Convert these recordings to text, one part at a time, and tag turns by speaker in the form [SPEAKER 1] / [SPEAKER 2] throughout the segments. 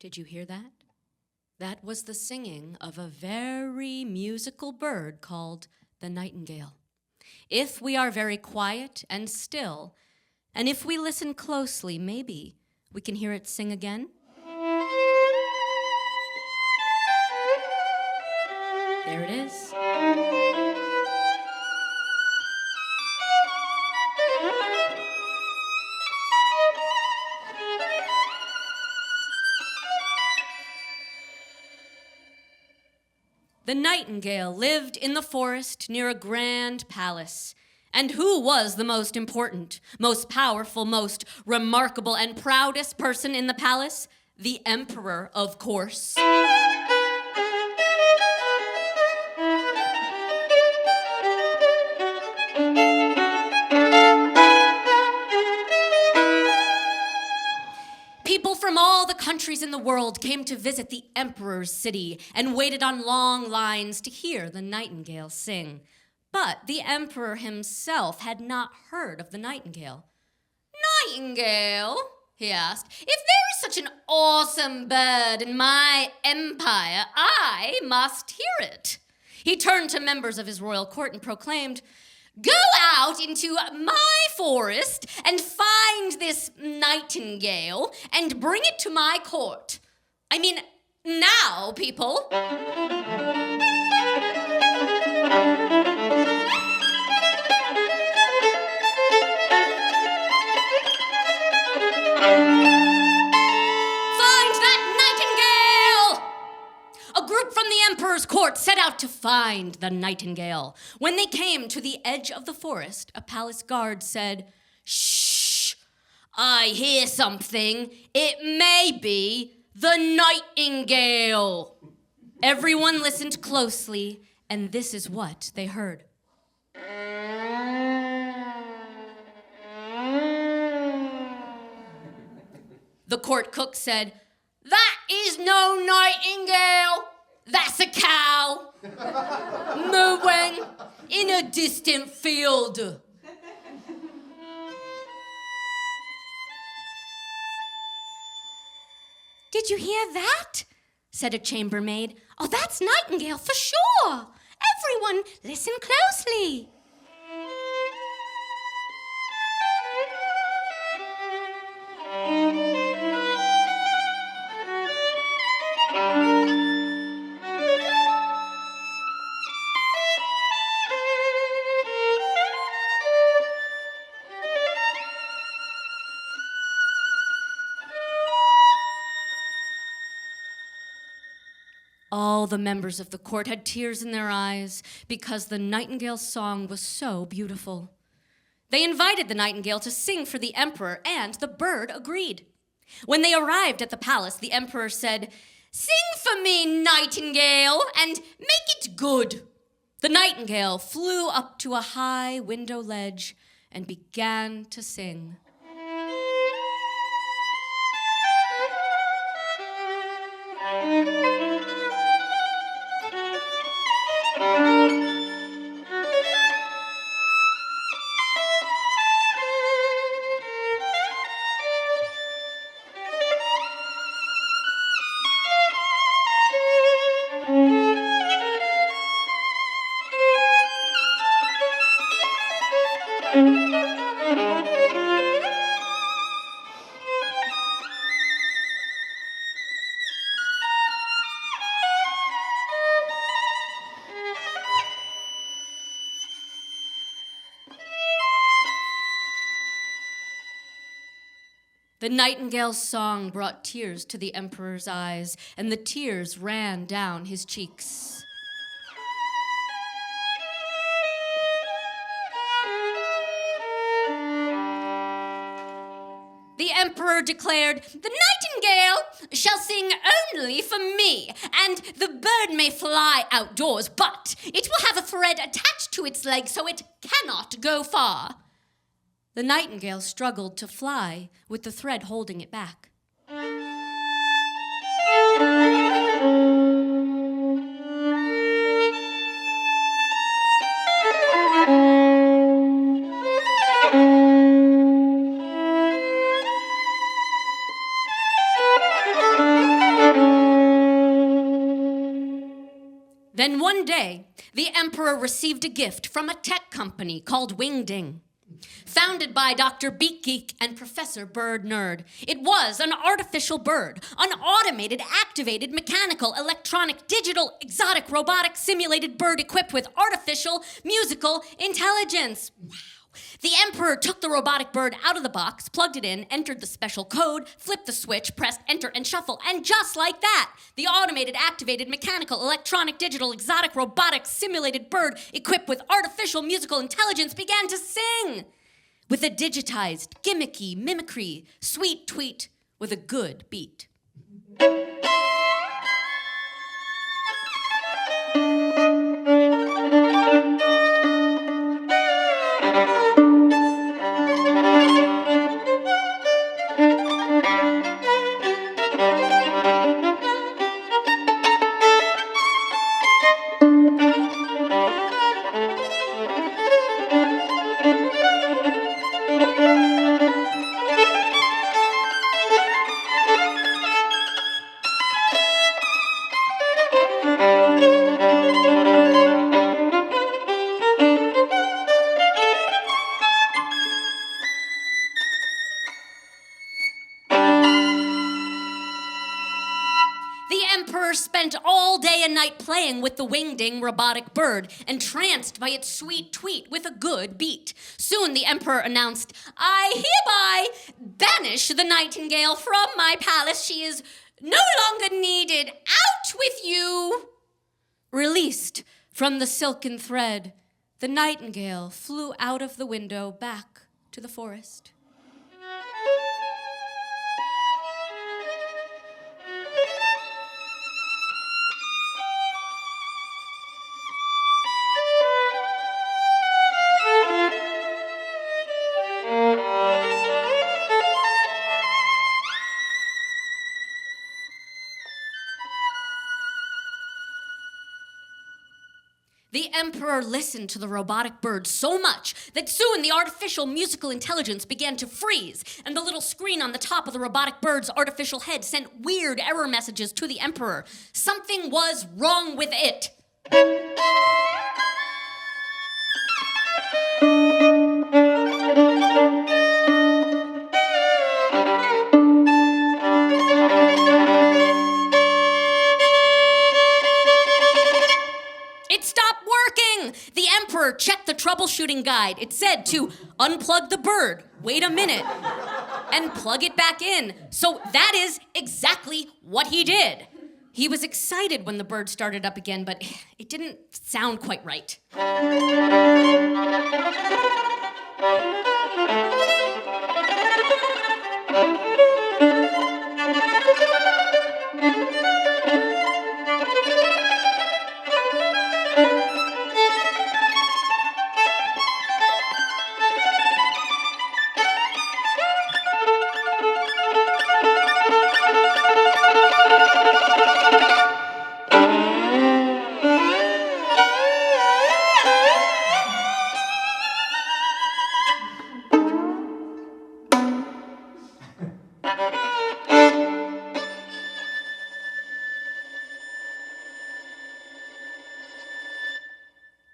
[SPEAKER 1] Did you hear that? That was the singing of a very musical bird called the nightingale. If we are very quiet and still, and if we listen closely, maybe we can hear it sing again. There it is. The nightingale lived in the forest near a grand palace. And who was the most important, most powerful, most remarkable, and proudest person in the palace? The emperor, of course. People from all the countries in the world came to visit the emperor's city and waited on long lines to hear the nightingale sing. But the emperor himself had not heard of the nightingale. "Nightingale?" he asked. "If there is such an awesome bird in my empire, I must hear it." He turned to members of his royal court and proclaimed, "Go out into my forest and find this nightingale and bring it to my court. I mean, now, people." From the emperor's court set out to find the nightingale. When they came to the edge of the forest, a palace guard said, "Shh, I hear something. It may be the nightingale." Everyone listened closely, and this is what they heard. The court cook said, "That is no nightingale. That's a cow, mooing in a distant field." "Did you hear that?" said a chambermaid. "Oh, that's nightingale for sure. Everyone, listen closely." All the members of the court had tears in their eyes because the nightingale's song was so beautiful. They invited the nightingale to sing for the emperor, and the bird agreed. When they arrived at the palace, the emperor said, "Sing for me, nightingale, and make it good." The nightingale flew up to a high window ledge and began to sing. The nightingale's song brought tears to the emperor's eyes, and the tears ran down his cheeks. The emperor declared, "The nightingale shall sing only for me, and the bird may fly outdoors, but it will have a thread attached to its leg so it cannot go far." The nightingale struggled to fly with the thread holding it back. Then one day, the emperor received a gift from a tech company called Wingding. Founded by Dr. Beak Geek and Professor Bird Nerd. It was an artificial bird, an automated, activated, mechanical, electronic, digital, exotic, robotic, simulated bird equipped with artificial musical intelligence. Wow. The emperor took the robotic bird out of the box, plugged it in, entered the special code, flipped the switch, pressed enter and shuffle, and just like that, the automated, activated, mechanical, electronic, digital, exotic, robotic, simulated bird equipped with artificial musical intelligence began to sing with a digitized, gimmicky mimicry, sweet tweet with a good beat. Spent all day and night playing with the Wingding robotic bird, entranced by its sweet tweet with a good beat. Soon the emperor announced, "I hereby banish the Nightingale from my palace. She is no longer needed. Out with you!" Released from the silken thread, the Nightingale flew out of the window back to the forest. The emperor listened to the robotic bird so much that soon the artificial musical intelligence began to freeze, and the little screen on the top of the robotic bird's artificial head sent weird error messages to the emperor. Something was wrong with it. The emperor checked the troubleshooting guide. It said to unplug the bird, wait a minute, and plug it back in. So that is exactly what he did. He was excited when the bird started up again, but it didn't sound quite right.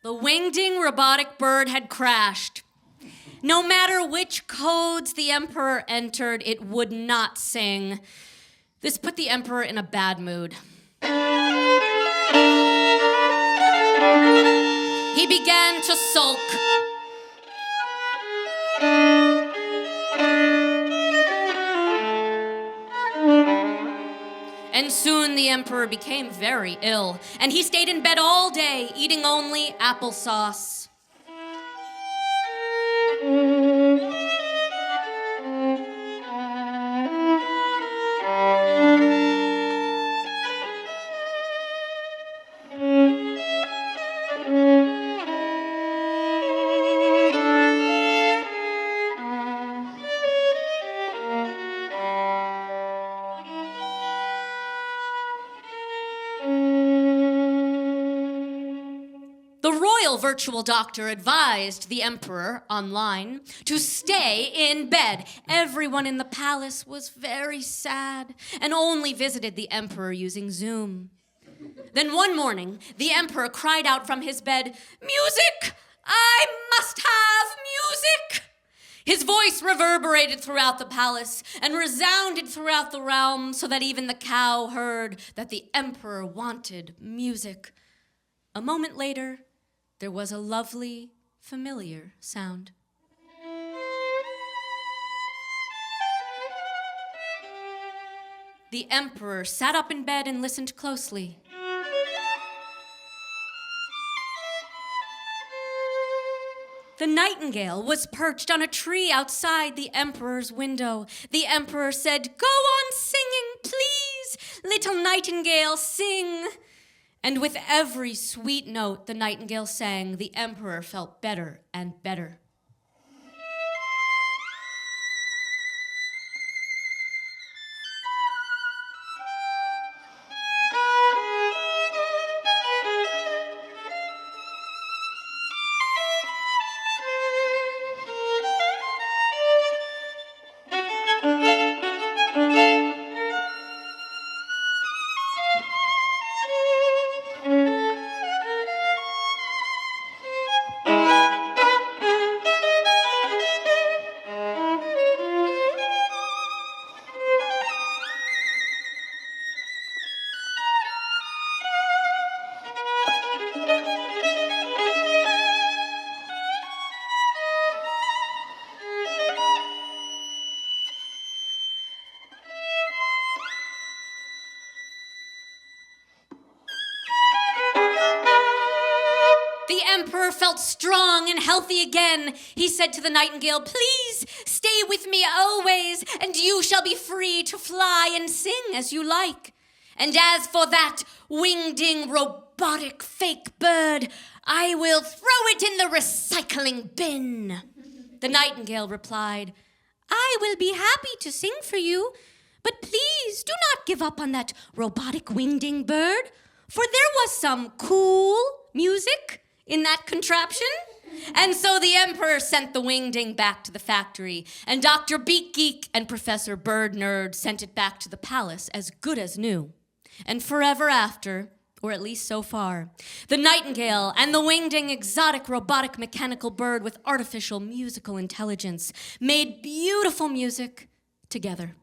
[SPEAKER 1] The Wingding robotic bird had crashed. No matter which codes the emperor entered, it would not sing. This put the emperor in a bad mood. He began to sulk. And soon the emperor became very ill, and he stayed in bed all day, eating only applesauce. The royal virtual doctor advised the emperor online to stay in bed. Everyone in the palace was very sad and only visited the emperor using Zoom. Then one morning, the emperor cried out from his bed, "Music! I must have music!" His voice reverberated throughout the palace and resounded throughout the realm so that even the cow heard that the emperor wanted music. A moment later, there was a lovely, familiar sound. The emperor sat up in bed and listened closely. The nightingale was perched on a tree outside the emperor's window. The emperor said, "Go on singing, please, little nightingale, sing." And with every sweet note the nightingale sang, the emperor felt better and better. The emperor felt strong and healthy again. He said to the nightingale, "Please stay with me always, and you shall be free to fly and sing as you like. And as for that wingding robotic fake bird, I will throw it in the recycling bin." The nightingale replied, "I will be happy to sing for you, but please do not give up on that robotic wingding bird, for there was some cool music in that contraption." And so the emperor sent the wingding back to the factory, and Dr. Beak Geek and Professor Bird Nerd sent it back to the palace as good as new. And forever after, or at least so far, the nightingale and the wingding exotic robotic mechanical bird with artificial musical intelligence made beautiful music together.